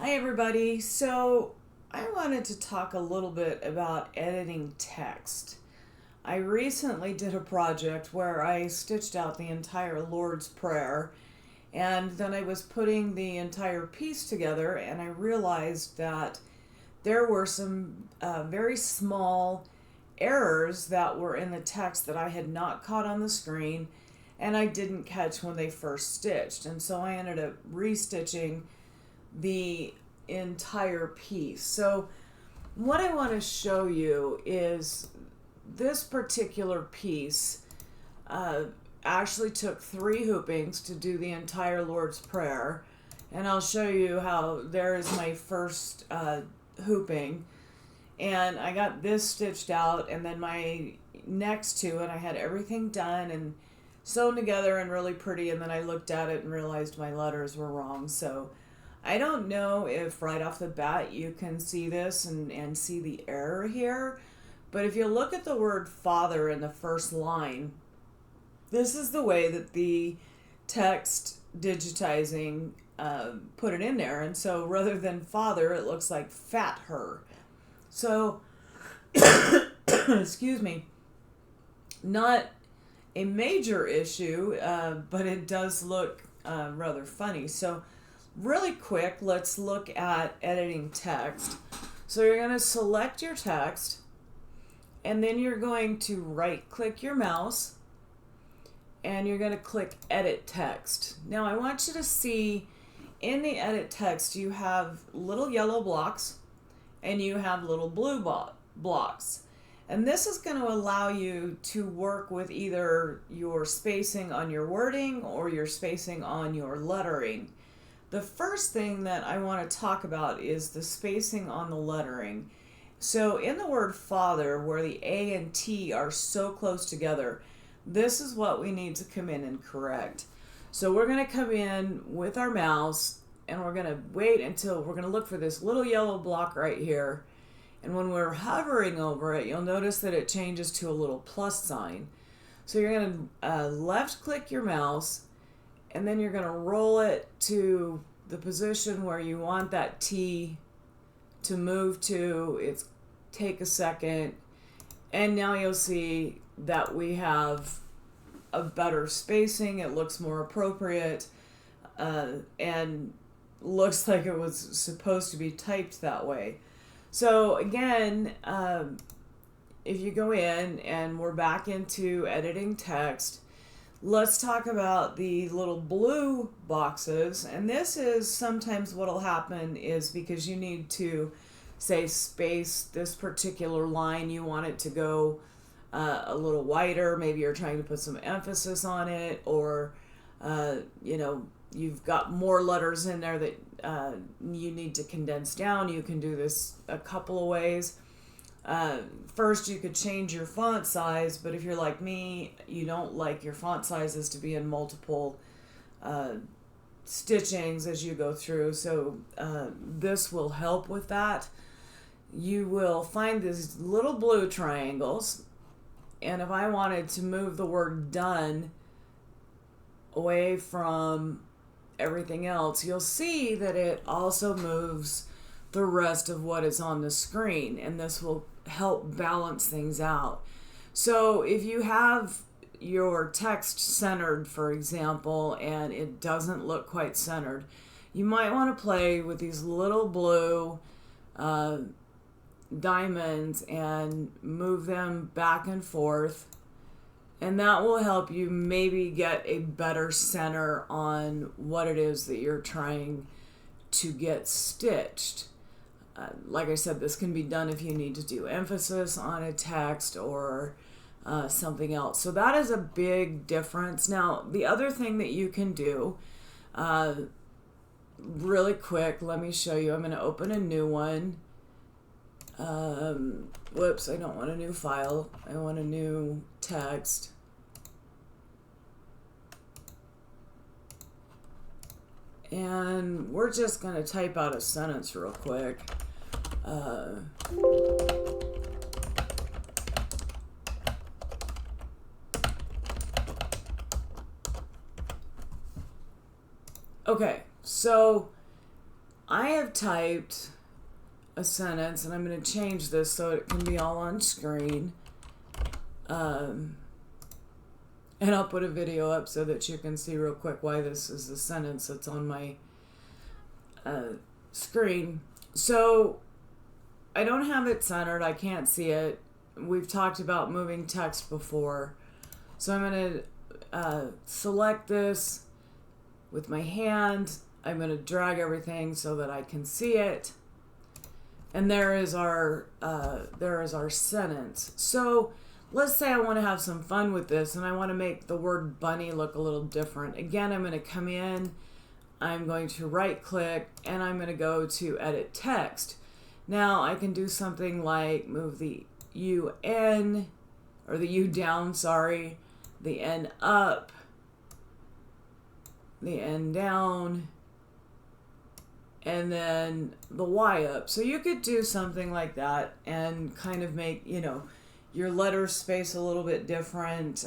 Hi, everybody. So, I wanted to talk a little bit about editing text. I recently did a project where I stitched out the entire Lord's Prayer, and then I was putting the entire piece together, and I realized that there were some very small errors that were in the text that I had not caught on the screen and I didn't catch when they first stitched. And so I ended up restitching the entire piece. So what I want to show you is this particular piece actually took 3 hoopings to do the entire Lord's Prayer, and I'll show you how there is my first hooping, and I got this stitched out, and then my next two, and I had everything done and sewn together and really pretty, and then I looked at it and realized my letters were wrong. So I don't know if right off the bat you can see this and see the error here, but if you look at the word Father in the first line, this is the way that the text digitizing put it in there. And so rather than Father, it looks like Fat Her. So, excuse me, not a major issue, but it does look rather funny. So really quick, let's look at editing text. So you're going to select your text, and then you're going to right click your mouse, and you're going to click Edit Text. Now I want you to see in the Edit Text you have little yellow blocks and you have little blue blocks. And this is going to allow you to work with either your spacing on your wording or your spacing on your lettering. The first thing that I want to talk about is the spacing on the lettering. So in the word Father, where the A and T are so close together, this is what we need to come in and correct. So we're going to come in with our mouse, and we're going to wait until we're going to look for this little yellow block right here. And when we're hovering over it, you'll notice that it changes to a little plus sign. So you're going to left click your mouse, and then you're going to roll it to the position where you want that T to move to. It's take a second, and now you'll see that we have a better spacing. It looks more appropriate, and looks like it was supposed to be typed that way. So again, if you go in and we're back into editing text, let's talk about the little blue boxes. And this is sometimes what'll happen is because you need to say space this particular line, you want it to go a little wider. Maybe you're trying to put some emphasis on it, or you've got more letters in there that you need to condense down. You can do this a couple of ways. First, you could change your font size, but if you're like me, you don't like your font sizes to be in multiple stitchings as you go through. So this will help with that. You will find these little blue triangles, and if I wanted to move the word done away from everything else, you'll see that it also moves the rest of what is on the screen, and this will help balance things out. So if you have your text centered, for example, and it doesn't look quite centered, you might want to play with these little blue diamonds and move them back and forth, and that will help you maybe get a better center on what it is that you're trying to get stitched. Like I said, this can be done if you need to do emphasis on a text or something else. So that is a big difference. Now, the other thing that you can do, really quick, let me show you. I'm going to open a new one. Whoops, I don't want a new file. I want a new text. And we're just going to type out a sentence real quick. Okay, so I have typed a sentence, and I'm going to change this so it can be all on screen. And I'll put a video up so that you can see real quick why this is the sentence that's on my screen. So I don't have it centered. I can't see it. We've talked about moving text before. So I'm going to select this with my hand. I'm going to drag everything so that I can see it. And there is our sentence. So let's say I want to have some fun with this and I want to make the word bunny look a little different. Again, I'm going to come in, I'm going to right click, and I'm going to go to edit text. Now I can do something like move the UN, or the U down, sorry, the N up, the N down, and then the Y up. So you could do something like that and kind of make, your letter space a little bit different.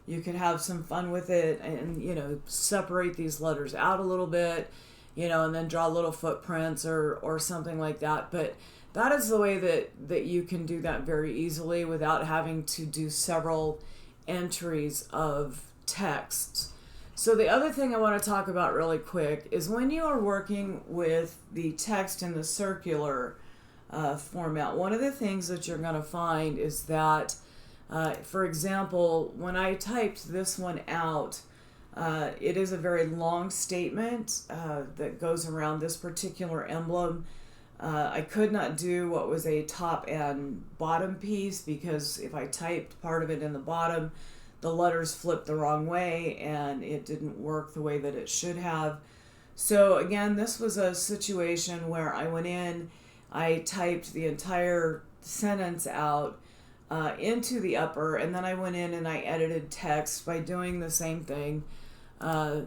You could have some fun with it and, separate these letters out a little bit, and then draw little footprints or something like that. But that is the way that you can do that very easily without having to do several entries of text. So the other thing I want to talk about really quick is when you are working with the text in the circular format, one of the things that you're going to find is that, for example, when I typed this one out, it is a very long statement that goes around this particular emblem. I could not do what was a top and bottom piece because if I typed part of it in the bottom, the letters flipped the wrong way and it didn't work the way that it should have. So again, this was a situation where I went in, I typed the entire sentence out into the upper, and then I went in and I edited text by doing the same thing. Let's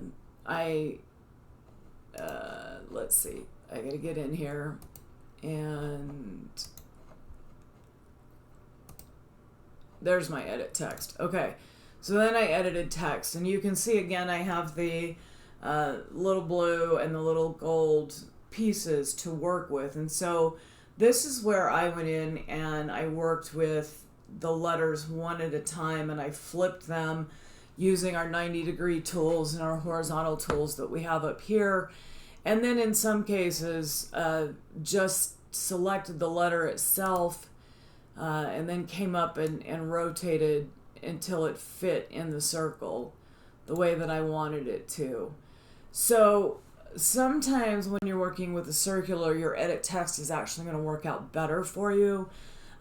see, I gotta get in here, and there's my edit text. Okay, so then I edited text, and you can see again I have the little blue and the little gold pieces to work with. And so this is where I went in and I worked with the letters one at a time, and I flipped them using our 90-degree tools and our horizontal tools that we have up here. And then in some cases just selected the letter itself and then came up and rotated until it fit in the circle the way that I wanted it to. So sometimes when you're working with a circular, your edit text is actually going to work out better for you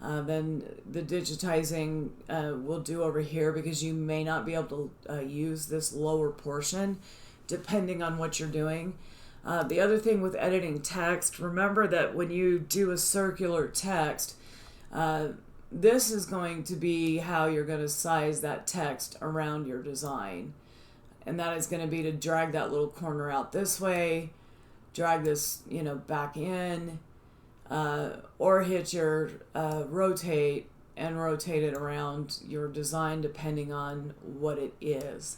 than the digitizing will do over here, because you may not be able to use this lower portion depending on what you're doing. The other thing with editing text, remember that when you do a circular text, this is going to be how you're going to size that text around your design. And that is going to be to drag that little corner out this way, drag this, back in, or hit your rotate and rotate it around your design depending on what it is.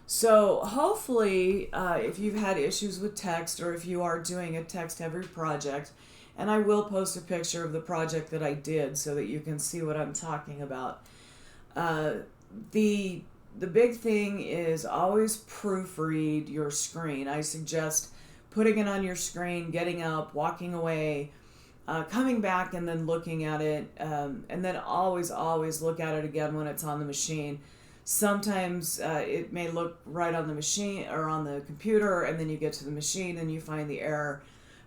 So hopefully, if you've had issues with text, or if you are doing a text-heavy project, and I will post a picture of the project that I did so that you can see what I'm talking about. The big thing is always proofread your screen. I suggest putting it on your screen, getting up, walking away, coming back, and then looking at it, and then always look at it again when it's on the machine. Sometimes it may look right on the machine or on the computer, and then you get to the machine and you find the error.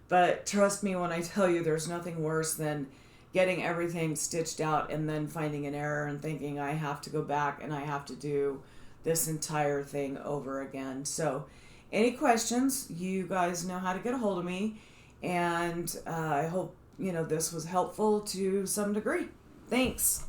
But trust me when I tell you, there's nothing worse than getting everything stitched out and then finding an error and thinking I have to go back and I have to do this entire thing over again. So any questions, you guys know how to get a hold of me, and I hope this was helpful to some degree. Thanks.